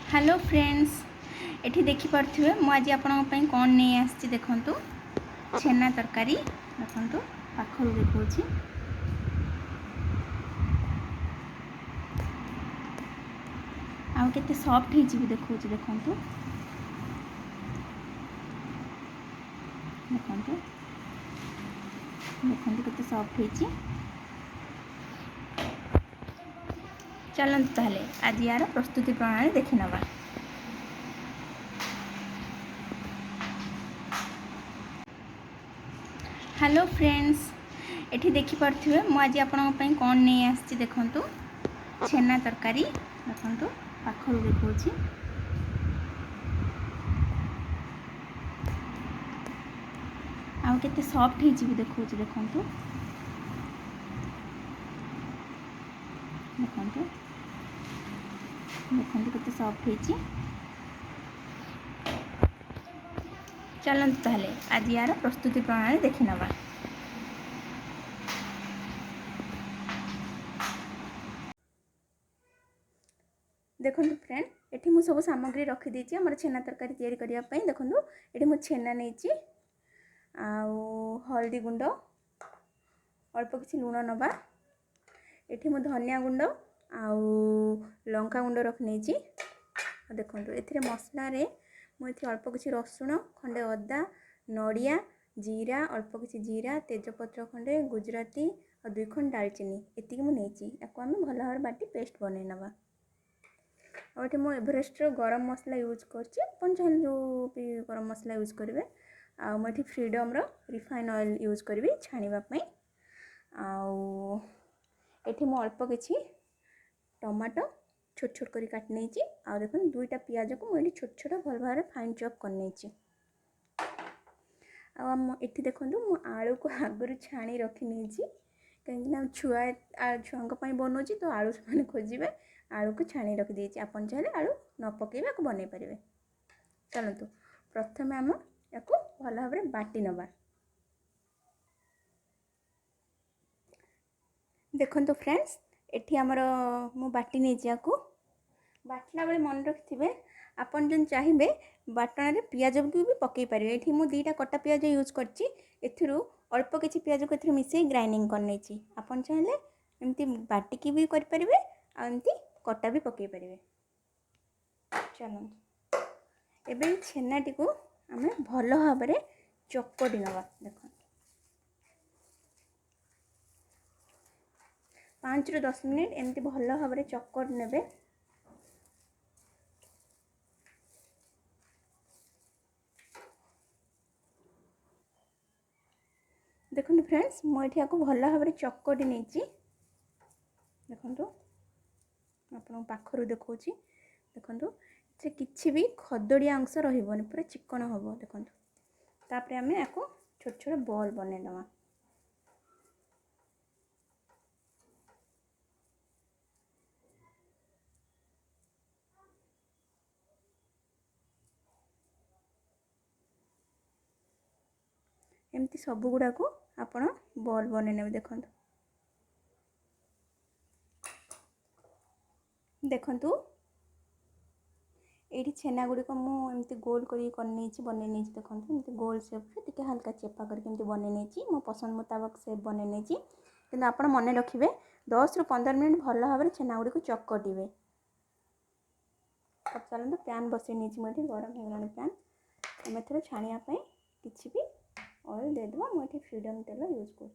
Hello friends एठी देखि पारथिबे मु आज आपन पई कोन नै आछि देखंतु छेना तरकारी देखंतु पाखरु देखौछि आ केते सॉफ्ट हिची भी देखौछि देखंतु देखंतु देखंतु केते सॉफ्ट हिची चलंतु ताले आज यार प्रस्तुति प्रणाली देखि नबा। हेलो फ्रेंड्स एठी देखि पारथिबे मु आज आपन पई कोन नै आछि देखंतु छेना तरकारी देखंतु पाखरु देखौछि आ केते सॉफ्ट हिची भी देखौछि देखंतु देखंतु देखंतु केते सॉफ्ट हिची चलंतु ताले आज यार प्रस्तुति प्रणाली देखि नबा। देखंतु फ्रेंड एठी मु सब सामग्री रखि देछि हमर छेना तरकारी तयारी करिया पई देखंतु एठी मु छेना नेछि आ हल्दी गुंड अल्प किछि लूण नबा एठी मु धनिया गुंड आ लंका गुंड रख नेछि देखंतु एथिरे मसला रे मु एथि अल्प किछि रसुण खंडे अदा नड़िया जीरा अल्प किछि जीरा तेजपत्र खंडे गुजराती और 2 खंड दालचीनी एतिक मु नेछि याको हम भलो भाबरे बाटी पेस्ट बनै नबा। और ये मो एवरेस्ट गरम मसला यूज करछि अपन चाहे जो भी गरम मसला यूज करेंगे आ मुझे फ्रीडम रो रिफाइन ऑयल यूज करी छाणीबा पई एठी मो अल्प किछि टमाटो छोट छोट करी काट नेछि आ देखन दुईटा पियाज को मुझे छोट छोट भल भाबरे फाइन चॉप कर नेछि आ एठी देखंतु मो आलू को आगरु छाणी रखि नेछि कहीं छुआ पई बनौछि तो आलू से खोजिबे आलू को छाणी रखि देछि आपन चाहे आलू न पकेबा को बनै परिबे। चलंतु प्रथमे हम याको भल भाबरे बाटी नबा। देखंतु फ्रेंड्स एठी हमर मु बाटी नै जियाको बाटला बेले मन रखिथिबे आपन जन चाहिबे बाटना रे पियाज भी पकई पारे एठी मु दीटा कटा पियाज यूज करछि एथिरु अल्प किछि पियाज को एथिरु मिसई ग्राइंडिंग कर नेछि आपन चाहले एमती बाटी की भी कर परिबे आ एमती कटा भी पकई पारे। चलो एबे छेनाटी को आमे भलो भाबरे चकटी नबा देखो 5 ରୁ 10 मिनिट एमती भलो भाबरे चकट नेबे देखो फ्रेंड्स मुझे आपको भल भाव चकटी नहीं देखो आप पाखर देखा देखो से किसी भी खदड़िया अंश रही पूरा चिकन हम देखो तापर आम या छोट छोट बॉल बन दवा एमती सब गुड़ा को आपण बॉल बने देखो देखंतु ये छेना गुड़िक मुझे गोल करनी बनई देखो एमती गोल सेप टे हल्का चेपा करके बनई मो पसंद मुताबक सेप बनई कि आप मन रखिए 10 ରୁ 15 मिनट भल भाव छेना गुड़ी को चकटे अब चलते पैन बसई नहीं मुझे गरम हो पैन आम थे छाणियापाई किसी भी ऑयल देदेबा मुझे फ्रीडम तेल यूज कर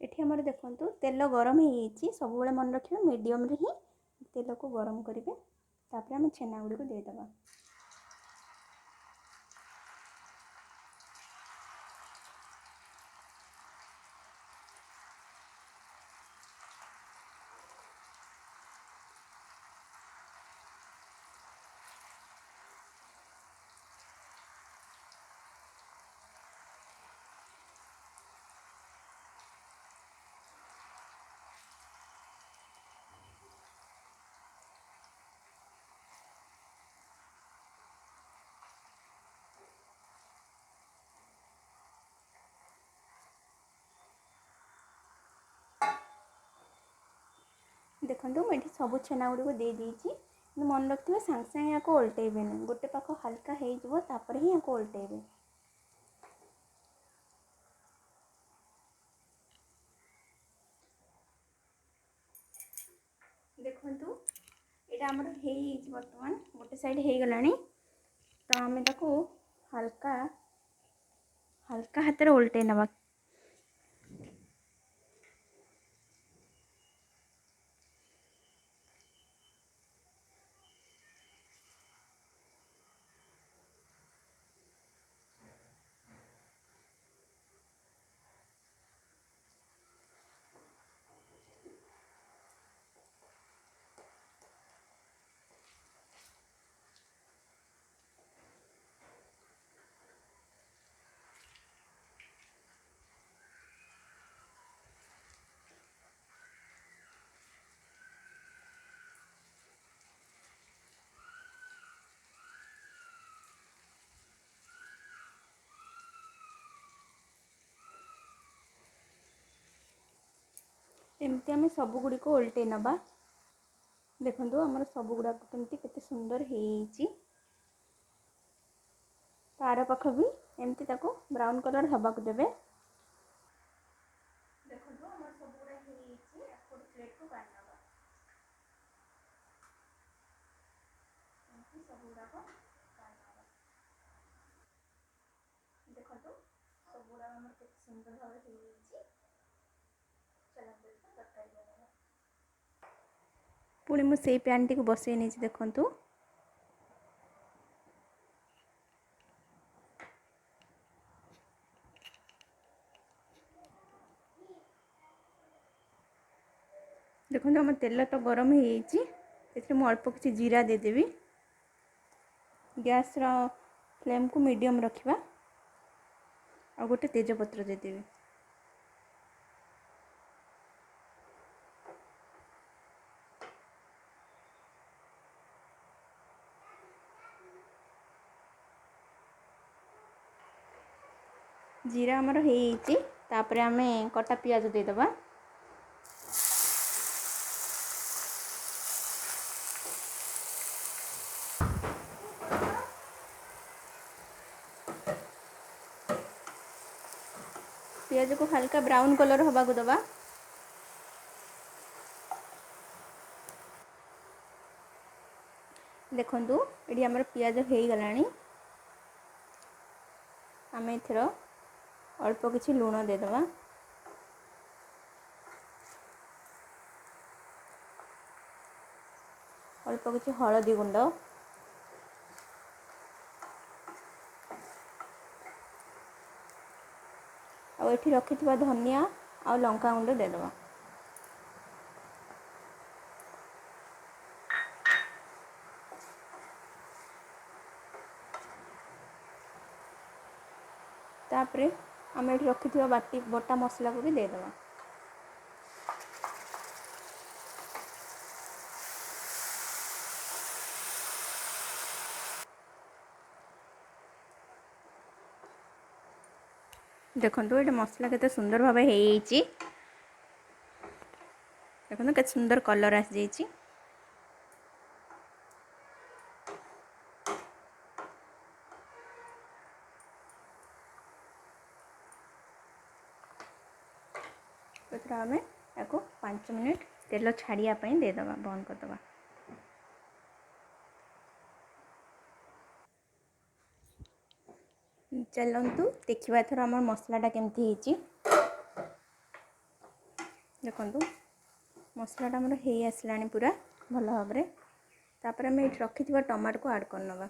एठी हमर देखंतु तेल गरम हो सब बेले मन रखिए मीडियम रे ही तेल को गरम करेंगे तापर हम छेना गुड़ी को देदेबा। देखो मुझे सब छेना गुड़ी दे देती मन रखिए सांगे सांगे या ओल्टेबेनि गोटे पाख हल्का होपर ही या ओल्टेबे। देखु यहाँ आमर बर्तमान गोटे साइड हो गला तो आम हल्का हल्का हाथ में ओल्टे नवा। एमती आम सब गुड़िक ओल्टे नवा। देखो आमर सब गुड़ाक केमती केते सुंदर हो तार पाख भी एमती ताको ब्राउन कलर हवा को देबे। देखो आमर सब गुड़ा हो प्लेट को काढ़ नवा। सब गुड़ाक देखो सब गुड़ा आमर केते सुंदर भाव हो पुणी मुझे पैन टी बसई नहीं देखु देखो आम तेल तो गरम हो अल्प किसी जीरा देदेवी। गैस रा फ्लेम को मीडियम रखिबा और गोटे तेजपत्र देदेवी। जीरा आमर होपर आम कटा पियाज देदबा। पियाज को हल्का ब्राउन कलर हवा को दबा। देखु ये आमर पियाज हो गला आम एथर अल्प किसी लुण देदबा। अल्प किसी हलदी गुंड और ये रखि धनिया और लंका गुंड देदबा। तापरे आम ये रखि बाटी बटा मसला को भी देदबा। देखो ये मसला केते सुंदर भाव हो देखो के सुंदर कलर आसी जाइए। तो आम या 5 मिनट तेल छाड़िया देदबा बंद करदबा। चलतु देखा एथर आम मसलाटा केमती देखु मसलाटा आमर हो आसला पूरा भल भाव में। तापर आम ये रखि टमाटो को ऐड करनवा।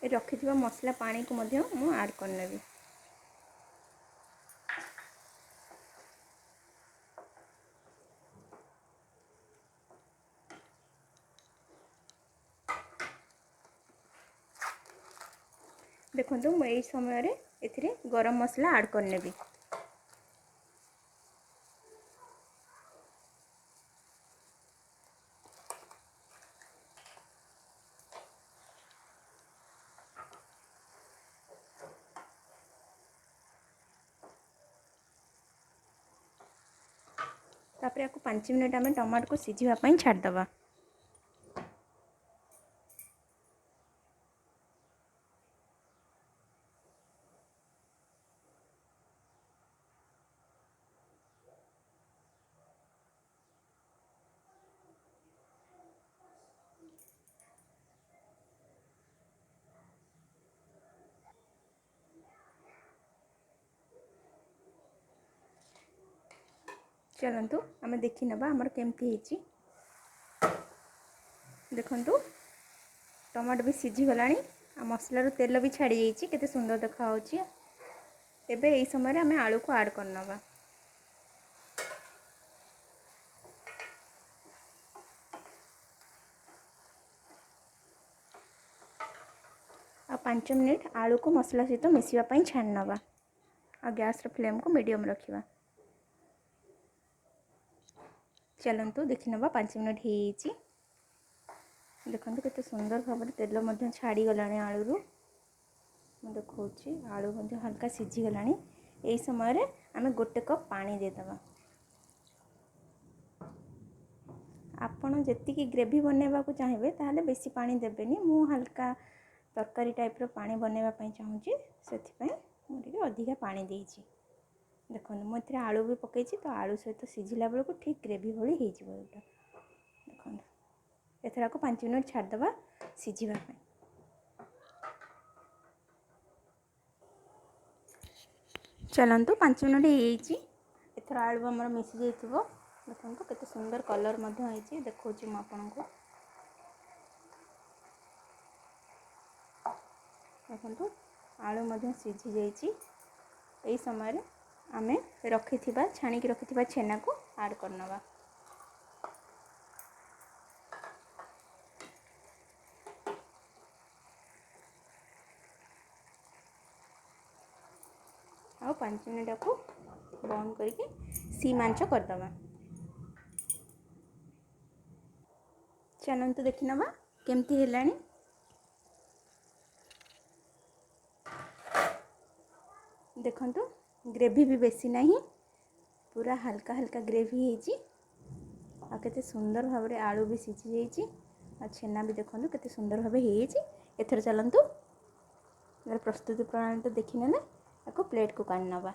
ये रखि मसला पानी को मु ऐड करनेबी। देखो यही समय ए गरम मसला ऐड करनेबी। तापर या 5 मिनट आम टमाटो को सिझापी छाड़दे। चलतु आम देखी नवा आमर केमती होती। देखु टमाटो भी सीझीगला मसलार तेल भी छाड़ी जाइए केते सुंदर देखा एबे यही समय आम आलू को ऐड करनवा। आ 5 मिनट आलू को मसला सहित मिसापी छाड़नवा। आ गैस फ्लेम को मीडियम रखा। चलतु देखी नवा 5 मिनट हो देखो केते सुंदर भाव तेल छाड़ीगला आलू। देखा आलू हल्का सीझीगला। यही समय आम गोटे कप पानी देदवा। आपण जी ग्रेवी बनवा चाहिए ताहले बेसी पानी देबेनी। मु हल्का तरकारी टाइप रो पानी बनवाई चाहूँगी से मुझे अधिका पानी देइछि। देखो मुझे आलू भी पकई तो आलू सहित सीझिला बेलू ठीक ग्रेवी भली हो। देखो एथरा को 5 मिनट छाड़दवा सीझीबा। चलतु 5 मिनट एथर आलू आमर मिसी जाइथिबो। देखो केते सुंदर कलर होइछि देखौछि मु आपनको। देखो आलू सीझी जाइछि। एई समय आमे रखिथिबा छाणिकी रखिथिबा छेना को ऐड करनवा। आ 5 मिनट को बंद करके सीम आंच करदवा। चलतु देखी नवा केमती हेलानी। देखंतु ग्रेवी भी बेसी नहीं पूरा हल्का हल्का ग्रेवी होइछि। आ केते सुंदर भाव रे आलू भी सीझी जाइछि। आ छेना भी देखंतु केते सुंदर भाव होइछि। एथर चलंतु प्रस्तुति प्रणाली तो देखि नेले एको प्लेट को काढी नवा।